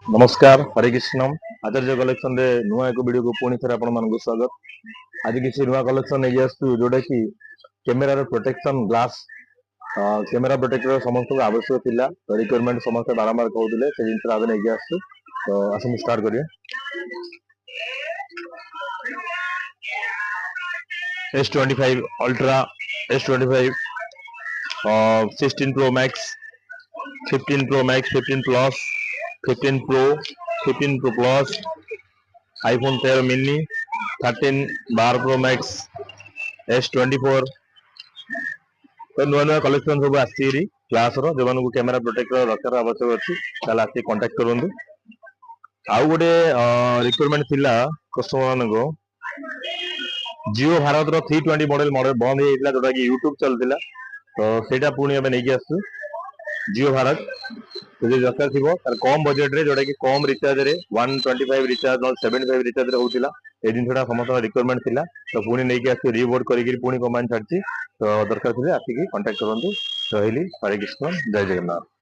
नमस्कार हरे कृष्ण आचार्य कलेक्शन रे नुआ एक वीडियो को पुणी थे आपण मानक स्वागत। आज किसी नुआ कलेक्शन नहीं आसु जोटा कि camera protection glass camera protector समस्त को आवश्यक थिला तो रिक्वायरमेंट समस्त बारंबार कहते से जिन आगे नहीं आसु तो आसम स्टार्ट करिए। S25 ultra S25 16 Pro Max 15 Pro Max 15 Plus 15 Pro 15 Pro Plus iPhone 13 mini 13 12 Pro Max S24 तो नुआ नुआ कलेक्शन सब आसी क्लास रो जो मानक कैमेरा प्रोटेक्टर दरकार आवश्यक अच्छी ताला आसी कांटेक्ट करूँ। आउ गोटे रिक्वायरमेंट थिला कस्टमर मानको जियो भारत रो 320 मॉडल बंद होता जोटा कि यूट्यूब चलता तो सेटा पुणी एबे नहीं आसु जियो भारत तो जो दरकार थी तार कम बजेट रे जोटा कि कम रिचार्ज रे 125 रिचार्ज न 75 रिचार्ज रे होतिला ए जिनटा समस्त रिक्वायरमेंट थिला तो पुणी नहीं आसी रिबोर्ड करिक पुणी कमांड छाड़ी तो दरकार थे आसिक कांटेक्ट करूँ। रही हरे कृष्ण जय जगन्नाथ।